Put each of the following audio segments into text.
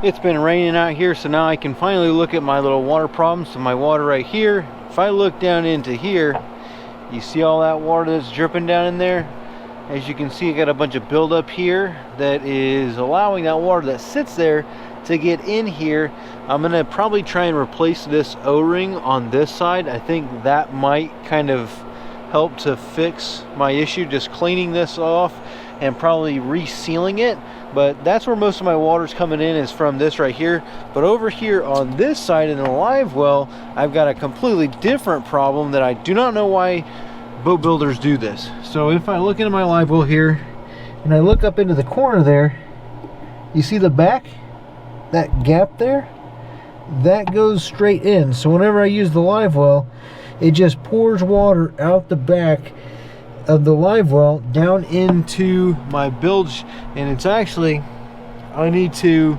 It's been raining out here, so now I can finally look at my little water problem. So my water right here, if I look down into here, you see all that water that's dripping down in there? As you can see, I got a bunch of buildup here that is allowing that water that sits there to get in here. I'm gonna probably try and replace this O-ring on this side. I think that might kind of help to fix my issue, just cleaning this off and probably resealing it. But that's where most of my water's coming in, is from this right here. But over here on this side in the live well, I've got a completely different problem that I do not know why boat builders do this. So if I look into my live well here and I look up into the corner there, you see the back, that gap there, that goes straight in. So whenever I use the live well, it just pours water out the back of the live well down into my bilge. And it's actually, I need to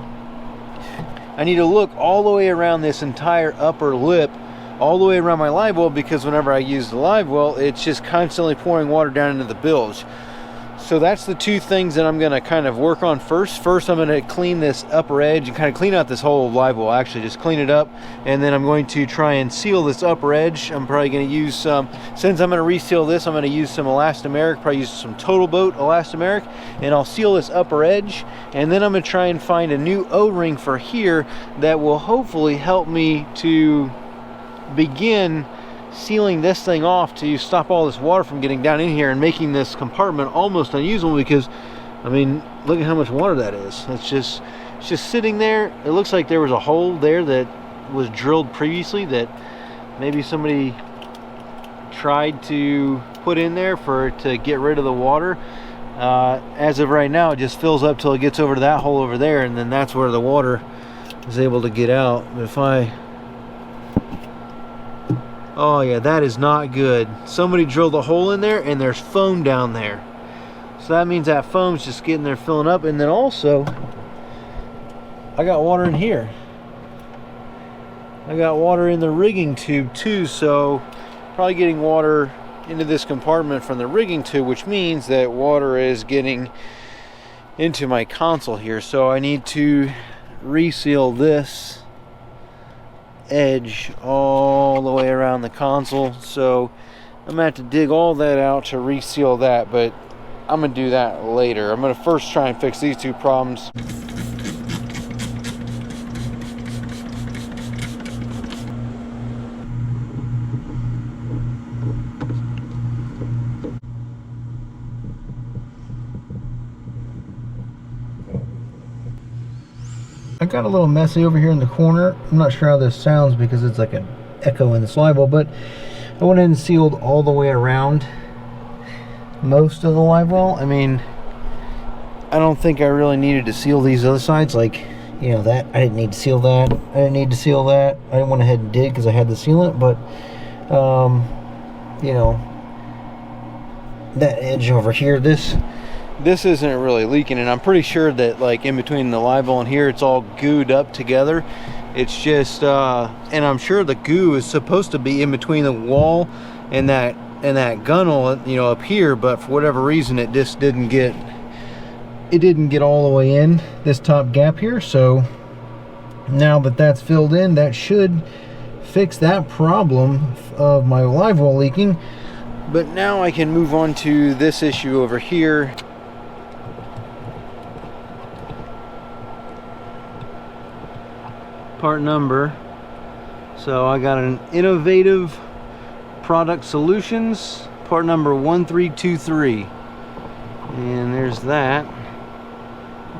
look all the way around this entire upper lip, all the way around my live well, because whenever I use the live well, it's just constantly pouring water down into the bilge. So that's the two things that I'm going to kind of work on first. First, I'm going to clean this upper edge and kind of clean out this whole live well, actually just clean it up. And then I'm going to try and seal this upper edge. I'm probably going to use some, since I'm going to reseal this, I'm going to use some elastomeric, probably use some Total Boat elastomeric, and I'll seal this upper edge. And then I'm going to try and find a new O-ring for here that will hopefully help me to begin sealing this thing off to stop all this water from getting down in here and making this compartment almost unusable. Because I mean, look at how much water that is. It's just sitting there. It looks like there was a hole there that was drilled previously that maybe somebody tried to put in there to get rid of the water. As of right now, it just fills up till it gets over to that hole over there, and then that's where the water is able to get out. But if oh yeah, that is not good. Somebody drilled a hole in there and there's foam down there. So that means that foam's just getting there, filling up. And then also, I got water in here. I got water in the rigging tube too, so probably getting water into this compartment from the rigging tube, which means that water is getting into my console here. So I need to reseal this edge all the way around the console. So I'm gonna have to dig all that out to reseal that, but I'm gonna do that later. I'm gonna first try and fix these two problems. I got a little messy over here in the corner. I'm not sure how this sounds because it's like an echo in the live well, but I went in and sealed all the way around most of the live well. I mean, I don't think I really needed to seal these other sides, like, you know, that I didn't need to seal that. I didn't need to seal that. I went ahead and did because I had to seal it, but you know, that edge over here, this isn't really leaking, and I'm pretty sure that, like, in between the live well and here, it's all gooed up together. It's just and I'm sure the goo is supposed to be in between the wall and that gunnel, you know, up here, but for whatever reason it just didn't get all the way in this top gap here. So now that that's filled in, that should fix that problem of my live well leaking. But now I can move on to this issue over here. Part number. So I got an Innovative Product Solutions, part number 1323, and there's that.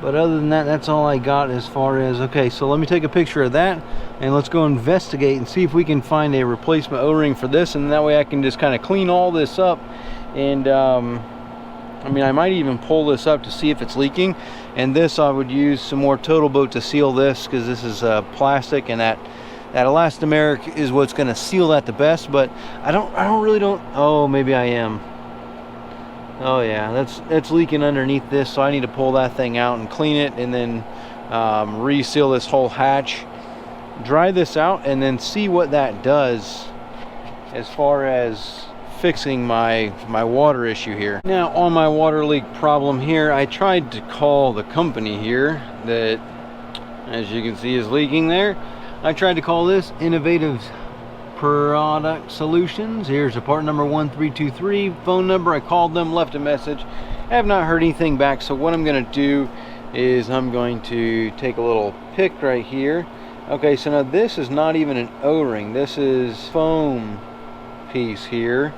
But other than that, that's all I got as far as, okay, so let me take a picture of that and let's go investigate and see if we can find a replacement O-ring for this, and that way I can just kind of clean all this up. And I mean, I might even pull this up to see if it's leaking. And this, I would use some more Total Boat to seal this, because this is plastic, and that elastomeric is what's going to seal that the best. But I really don't. Oh, maybe I am. Oh yeah, that's leaking underneath this, so I need to pull that thing out and clean it, and then reseal this whole hatch, dry this out, and then see what that does as far as fixing my water issue here. Now, on my water leak problem here, I tried to call the company here that as you can see, is leaking there. I tried to call this Innovative Product Solutions. Here's a part number 1323 phone number. I called them, left a message. I have not heard anything back, so what I'm going to do is I'm going to take a little pick right here. Okay, so now this is not even an O-ring. This is foam piece here.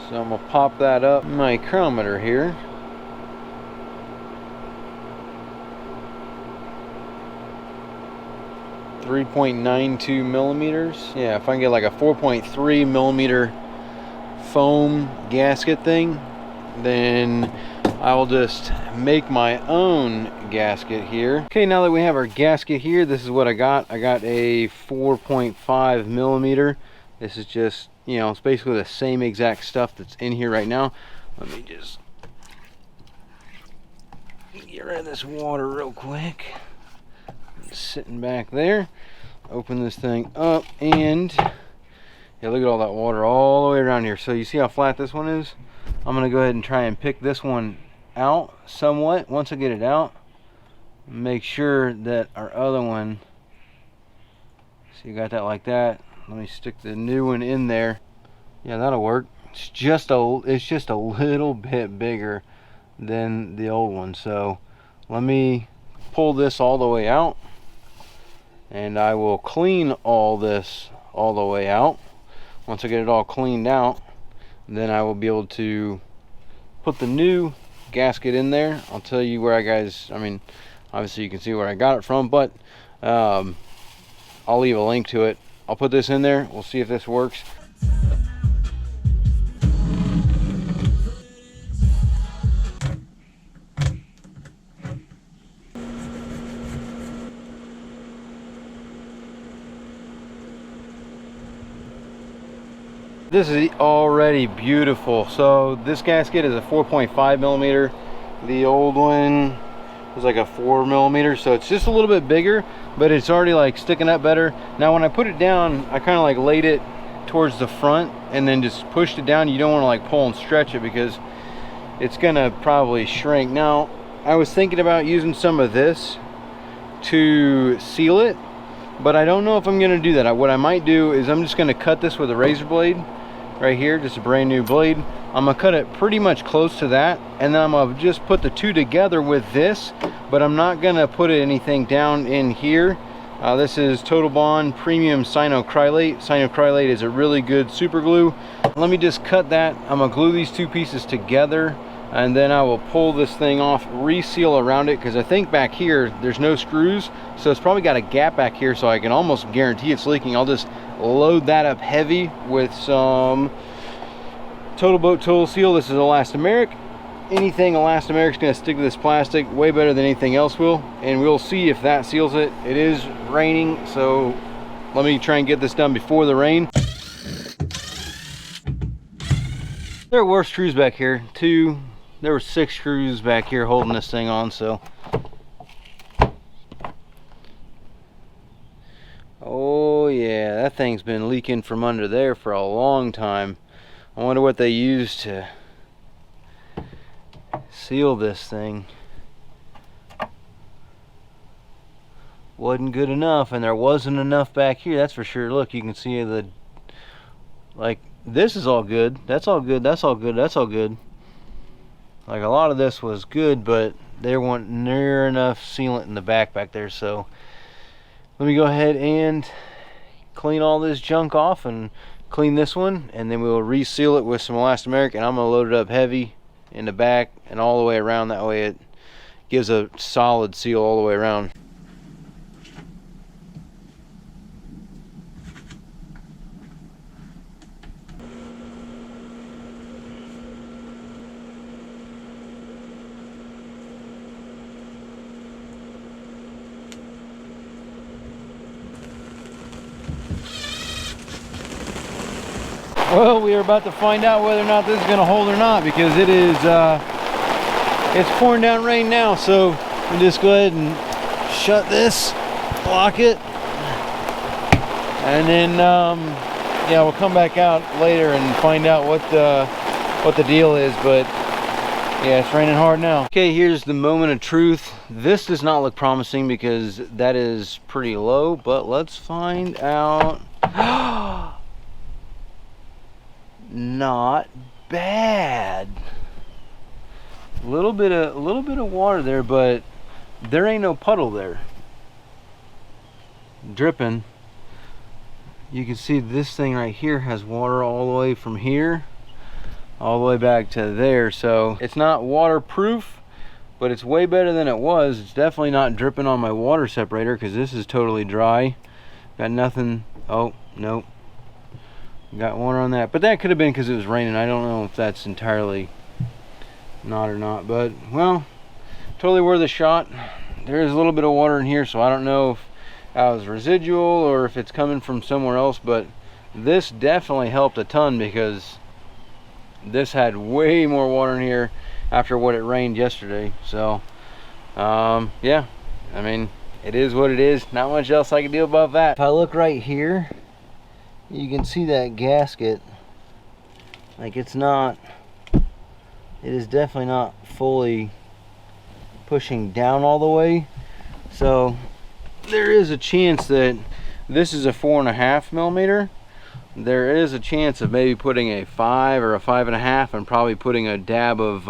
So I'm going to pop that up in my micrometer here. .92 millimeters. Yeah, if I can get like a 4.3 millimeter foam gasket thing, then I will just make my own gasket here. Okay, now that we have our gasket here, this is what I got. I got a 4.5 millimeter. This is just, you know, it's basically the same exact stuff that's in here right now. Let me just get rid of this water real quick. Just sitting back there. Open this thing up, and yeah, look at all that water all the way around here. So you see how flat this one is? I'm gonna go ahead and try and pick this one out somewhat. Once I get it out, make sure that our other one, so you got that like that. Let me stick the new one in there. Yeah, that'll work. It's just a little bit bigger than the old one. So let me pull this all the way out, and I will clean all this all the way out. Once I get it all cleaned out, then I will be able to put the new gasket in there. I'll tell you where I mean, obviously you can see where I got it from, but I'll leave a link to it. I'll put this in there. We'll see if this works. This is already beautiful. So this gasket is a 4.5 millimeter. The old one was like a 4 millimeter, so it's just a little bit bigger, but it's already like sticking up better. Now when I put it down, I kind of like laid it towards the front and then just pushed it down. You don't want to like pull and stretch it because it's gonna probably shrink. Now I was thinking about using some of this to seal it, but I don't know if I'm gonna do that. What I might do is I'm just gonna cut this with a razor blade right here, just a brand new blade. I'm gonna cut it pretty much close to that, and then I'm gonna just put the two together with this, but I'm not gonna put anything down in here. This is Total Bond Premium Cyanoacrylate. Cyanoacrylate is a really good super glue. Let me just cut that. I'm gonna glue these two pieces together, and then I will pull this thing off, reseal around it, because I think back here there's no screws, so it's probably got a gap back here, so I can almost guarantee it's leaking. I'll just load that up heavy with some Total Boat Total Seal. This is elastomeric. Anything elastomeric is going to stick to this plastic way better than anything else will, and we'll see if that seals it. It is raining, so let me try and get this done before the rain. There were screws back here, there were 6 screws back here holding this thing on, so. Oh yeah, that thing's been leaking from under there for a long time. I wonder what they used to seal this thing. Wasn't good enough, and there wasn't enough back here, that's for sure. Look, you can see the, like, this is all good. That's all good, that's all good, that's all good. Like, a lot of this was good, but there wasn't near enough sealant in the back there, so let me go ahead and clean all this junk off and clean this one, and then we'll reseal it with some elastomeric, and I'm going to load it up heavy in the back and all the way around. That way it gives a solid seal all the way around. Well, we are about to find out whether or not this is going to hold or not, because it is it's pouring down rain now. So we'll just go ahead and shut this, lock it, and then yeah, we'll come back out later and find out what the deal is. But Yeah, it's raining hard now. Okay, here's the moment of truth. This does not look promising because that is pretty low, but let's find out. Not bad. A little bit of water there, but there ain't no puddle there. Dripping. You can see this thing right here has water all the way from here all the way back to there, so it's not waterproof, but it's way better than it was. It's definitely not dripping on my water separator because this is totally dry. Got nothing. Oh, nope. Got water on that, but that could have been because it was raining. I don't know if that's entirely not or not, but well, totally worth a shot. There is a little bit of water in here, so I don't know if that was residual or if it's coming from somewhere else, but this definitely helped a ton because this had way more water in here after what it rained yesterday. So yeah, I mean, it is what it is. Not much else I can do about that. If I look right here, you can see that gasket. Like, it's not, it is definitely not fully pushing down all the way. So there is a chance that this is a 4.5 millimeter. There is a chance of maybe putting a 5 or a 5.5 and probably putting a dab of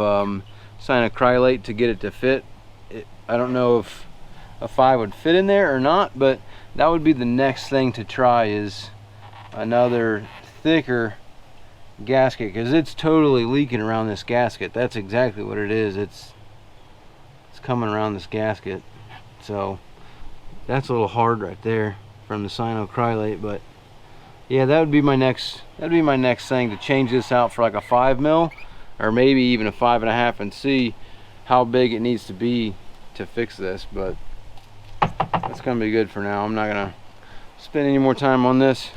cyanoacrylate to get it to fit. I don't know if a 5 would fit in there or not, but that would be the next thing to try, is another thicker gasket, because it's totally leaking around this gasket. That's exactly what it is. It's coming around this gasket. So that's a little hard right there from the cyanoacrylate, but yeah, that would be my next thing, to change this out for like a 5 mil or maybe even a 5.5 and see how big it needs to be to fix this. But that's gonna be good for now. I'm not gonna spend any more time on this.